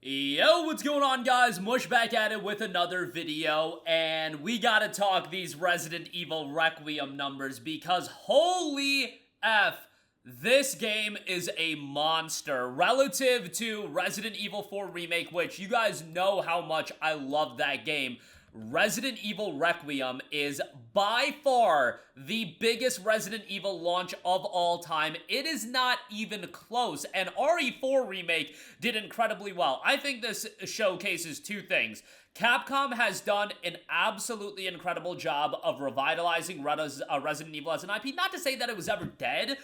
Yo, what's going on, guys? Mush back at it with another video, and we gotta talk these Resident Evil Requiem numbers because holy F, this game is a monster relative to Resident Evil 4 Remake, which you guys know how much I love that game. Resident Evil Requiem is by far the biggest Resident Evil launch of all time. It is not even close, and RE4 Remake did incredibly well. I think this showcases two things. Capcom has done an absolutely incredible job of revitalizing Resident Evil as an IP. Not to say that it was ever dead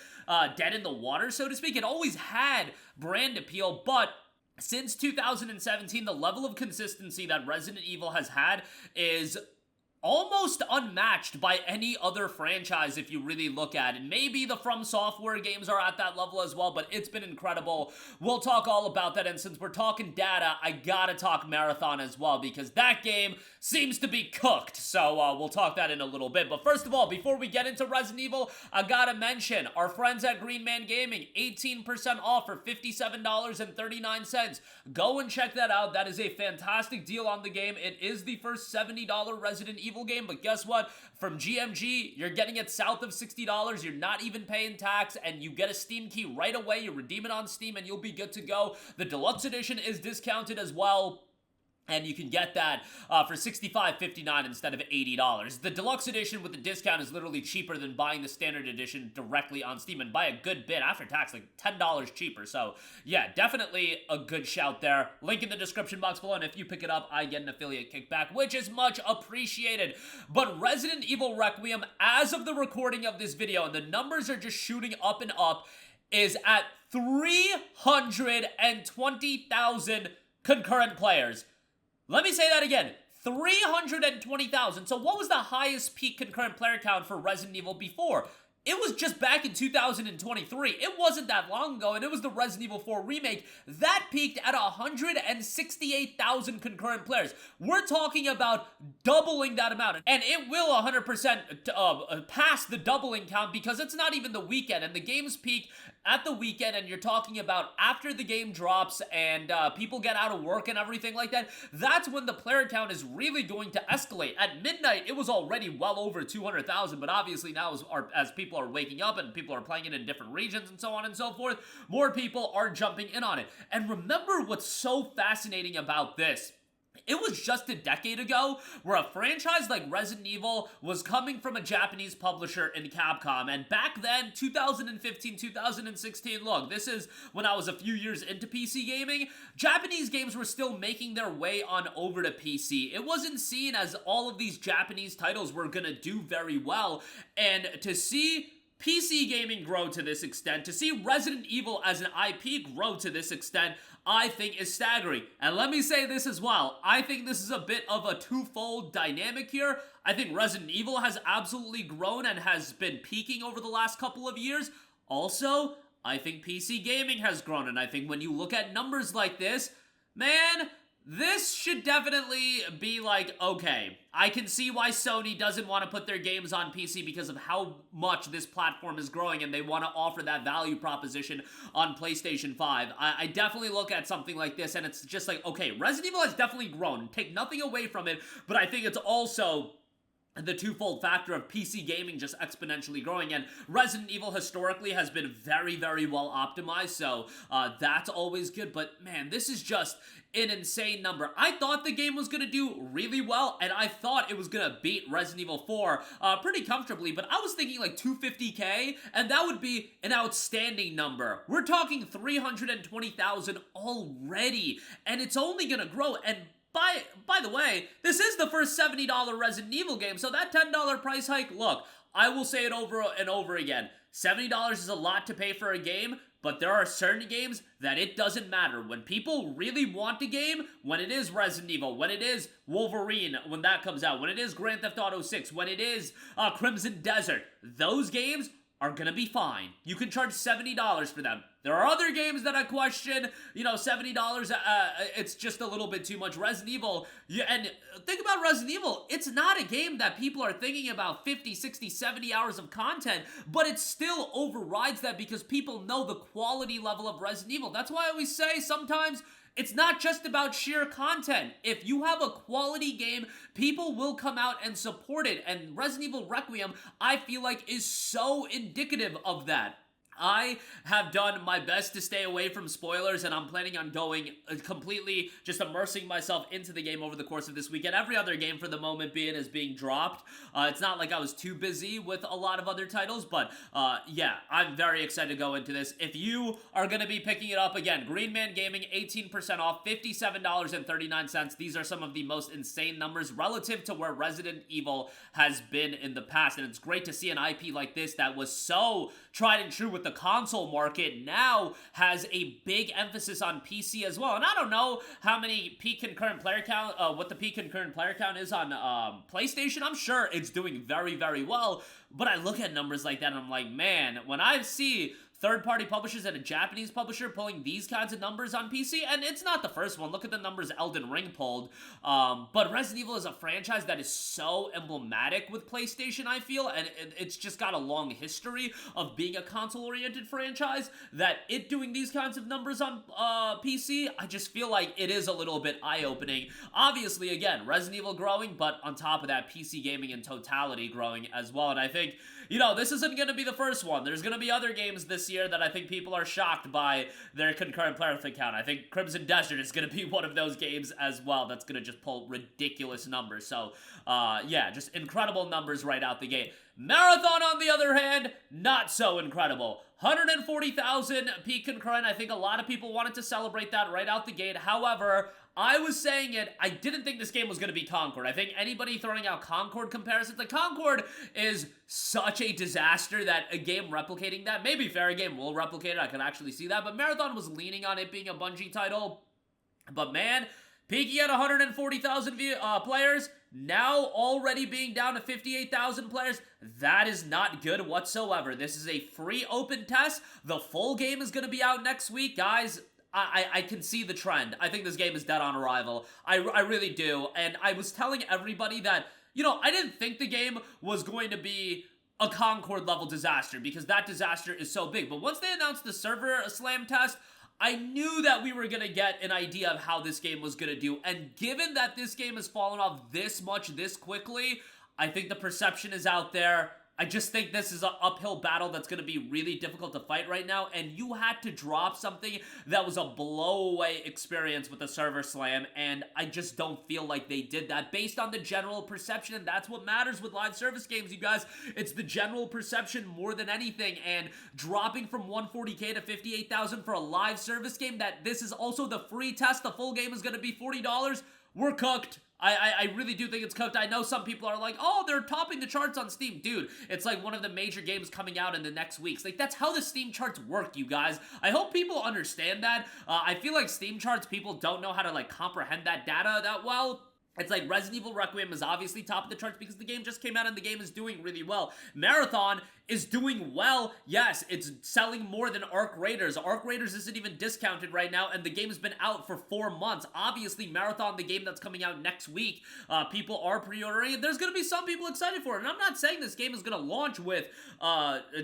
in the water, so to speak. It always had brand appeal, but since 2017, the level of consistency that Resident Evil has had is almost unmatched by any other franchise if you really look at it. Maybe the From Software games are at that level as well, but it's been incredible. We'll talk all about that, and since we're talking data, I gotta talk Marathon as well, because that game seems to be cooked, so we'll talk that in a little bit. But first of all, before we get into Resident Evil, I gotta mention our friends at Green Man Gaming, 18% off for $57.39. Go and check that out. That is a fantastic deal on the game. It is the first $70 Resident Evil game, but guess what? From GMG, you're getting it south of $60. You're not even paying tax, and you get a Steam key right away. You redeem it on Steam, and you'll be good to go. The deluxe edition is discounted as well, and you can get that for $65.59 instead of $80. The deluxe edition with the discount is literally cheaper than buying the standard edition directly on Steam, and by a good bit, after tax, like $10 cheaper. So yeah, definitely a good shout there. Link in the description box below, and if you pick it up, I get an affiliate kickback, which is much appreciated. But Resident Evil Requiem, as of the recording of this video, and the numbers are just shooting up and up, is at 320,000 concurrent players. Let me say that again, 320,000. So what was the highest peak concurrent player count for Resident Evil before? It was just back in 2023. It wasn't that long ago, and it was the Resident Evil 4 Remake. That peaked at 168,000 concurrent players. We're talking about doubling that amount, and it will 100% pass the doubling count because it's not even the weekend, and the games peak at the weekend, and you're talking about after the game drops and people get out of work and everything like that. That's when the player count is really going to escalate. At midnight, it was already well over 200,000, but obviously now as people are waking up and people are playing it in different regions and so on and so forth, more people are jumping in on it. And remember what's so fascinating about this. It was just a decade ago where a franchise like Resident Evil was coming from a Japanese publisher in Capcom, and back then, 2015, 2016, look, this is when I was a few years into PC gaming, Japanese games were still making their way on over to PC. It wasn't seen as all of these Japanese titles were gonna do very well, and to see PC gaming grow to this extent, to see Resident Evil as an IP grow to this extent, I think is staggering. And let me say this as well. I think this is a bit of a twofold dynamic here. I think Resident Evil has absolutely grown and has been peaking over the last couple of years. Also, I think PC gaming has grown, and I think when you look at numbers like this, man, this should definitely be like, okay, I can see why Sony doesn't want to put their games on PC because of how much this platform is growing, and they want to offer that value proposition on PlayStation 5. I definitely look at something like this, and it's just like, okay, Resident Evil has definitely grown. Take nothing away from it, but I think it's also the twofold factor of PC gaming just exponentially growing, and Resident Evil historically has been very, very well optimized, so that's always good. But man, this is just an insane number. I thought the game was gonna do really well, and I thought it was gonna beat Resident Evil 4 pretty comfortably, but I was thinking like 250k, and that would be an outstanding number. We're talking 320,000 already, and it's only gonna grow. And by the way, this is the first $70 Resident Evil game, so that $10 price hike, look, I will say it over and over again. $70 is a lot to pay for a game, but there are certain games that it doesn't matter. When people really want a game, when it is Resident Evil, when it is Wolverine, when that comes out, when it is Grand Theft Auto 6, when it is Crimson Desert, those games are gonna be fine. You can charge $70 for them. There are other games that I question, you know, $70, it's just a little bit too much. Resident Evil, and think about Resident Evil, it's not a game that people are thinking about 50, 60, 70 hours of content, but it still overrides that because people know the quality level of Resident Evil. That's why I always say sometimes it's not just about sheer content. If you have a quality game, people will come out and support it. And Resident Evil Requiem, I feel like, is so indicative of that. I have done my best to stay away from spoilers, and I'm planning on going completely just immersing myself into the game over the course of this weekend. Every other game for the moment is being dropped. It's not like I was too busy with a lot of other titles, but yeah, I'm very excited to go into this. If you are going to be picking it up, again, Green Man Gaming, 18% off, $57.39. These are some of the most insane numbers relative to where Resident Evil has been in the past, and it's great to see an IP like this that was so tried and true with the console market now has a big emphasis on PC as well. And I don't know how many peak concurrent player count, what the peak concurrent player count is on PlayStation. I'm sure it's doing very, very well, but I look at numbers like that and I'm like, man, when I see third-party publishers and a Japanese publisher pulling these kinds of numbers on PC, and it's not the first one. Look at the numbers Elden Ring pulled. But Resident Evil is a franchise that is so emblematic with PlayStation, I feel, and it's just got a long history of being a console-oriented franchise, that it doing these kinds of numbers on PC, I just feel like it is a little bit eye-opening. Obviously, again, Resident Evil growing, but on top of that, PC gaming in totality growing as well, and I think, you know, this isn't going to be the first one. There's going to be other games this year that I think people are shocked by their concurrent player count. I think Crimson Desert is going to be one of those games as well that's going to just pull ridiculous numbers. So, yeah, just incredible numbers right out the gate. Marathon, on the other hand, not so incredible. 140,000 peak concurrent. I think a lot of people wanted to celebrate that right out the gate. However, I was saying it, I didn't think this game was going to be Concord. I think anybody throwing out Concord comparisons, like Concord is such a disaster that a game replicating that, maybe Fairy Game will replicate it, I can actually see that, but Marathon was leaning on it being a Bungie title. But man, peaking at 140,000 players, now already being down to 58,000 players, that is not good whatsoever. This is a free open test. The full game is going to be out next week, guys. I can see the trend. I think this game is dead on arrival. I really do. And I was telling everybody that, you know, I didn't think the game was going to be a Concord level disaster because that disaster is so big. But once they announced the server slam test, I knew that we were going to get an idea of how this game was going to do. And given that this game has fallen off this much this quickly, I think the perception is out there. I just think this is an uphill battle that's going to be really difficult to fight right now, and you had to drop something that was a blow-away experience with the server slam, and I just don't feel like they did that based on the general perception, and that's what matters with live service games, you guys. It's the general perception more than anything, and dropping from 140k to 58,000 for a live service game, that this is also the free test, the full game is going to be $40, we're cooked. I really do think it's cooked. I know some people are like, oh, they're topping the charts on Steam. Dude, it's like one of the major games coming out in the next weeks. Like, that's how the Steam charts work, you guys. I hope people understand that. I feel like Steam charts, people don't know how to, like, comprehend that data that well. It's like Resident Evil Requiem is obviously top of the charts because the game just came out and the game is doing really well. Marathon is doing well. Yes, it's selling more than Arc Raiders. Arc Raiders isn't even discounted right now, and the game has been out for 4 months. Obviously, Marathon, the game that's coming out next week, people are pre-ordering it. There's going to be some people excited for it, and I'm not saying this game is going to launch with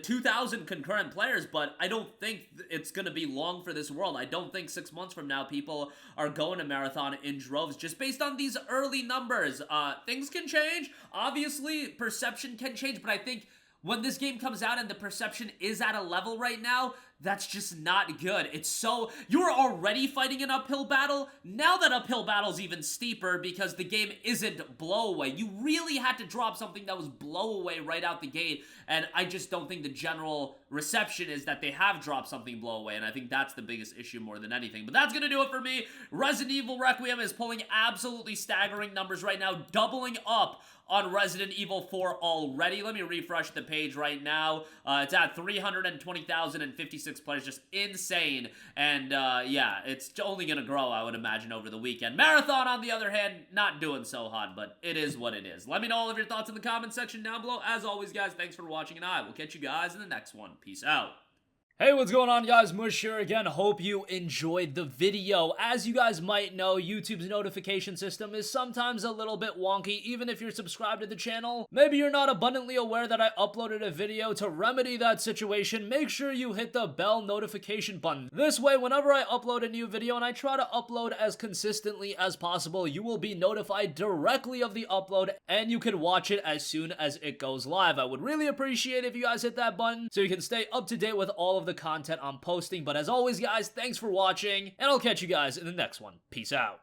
2,000 concurrent players, but I don't think it's going to be long for this world. I don't think 6 months from now people are going to Marathon in droves just based on these early numbers. Things can change. Obviously, perception can change, but I think when this game comes out and the perception is at a level right now, that's just not good. It's so... You're already fighting an uphill battle. Now that uphill battle's even steeper because the game isn't blowaway. You really had to drop something that was blowaway right out the gate, and I just don't think the general reception is that they have dropped something blowaway, and I think that's the biggest issue more than anything. But that's gonna do it for me. Resident Evil Requiem is pulling absolutely staggering numbers right now, doubling up on Resident Evil 4 already. Let me refresh the page right now. It's at 320,056 players, just insane. And yeah, it's only gonna grow, I would imagine, over the weekend. Marathon, on the other hand, not doing so hot, but it is what it is. Let me know all of your thoughts in the comment section down below. As always, guys, thanks for watching, and I will catch you guys in the next one. Peace out. Hey, what's going on, guys? Mush here again. Hope you enjoyed the video. As you guys might know, YouTube's notification system is sometimes a little bit wonky, even if you're subscribed to the channel. Maybe you're not abundantly aware that I uploaded a video. To remedy that situation, make sure you hit the bell notification button. This way, whenever I upload a new video, and I try to upload as consistently as possible, you will be notified directly of the upload, and you can watch it as soon as it goes live. I would really appreciate if you guys hit that button so you can stay up to date with all of the content I'm posting. But as always, guys, thanks for watching, and I'll catch you guys in the next one. Peace out.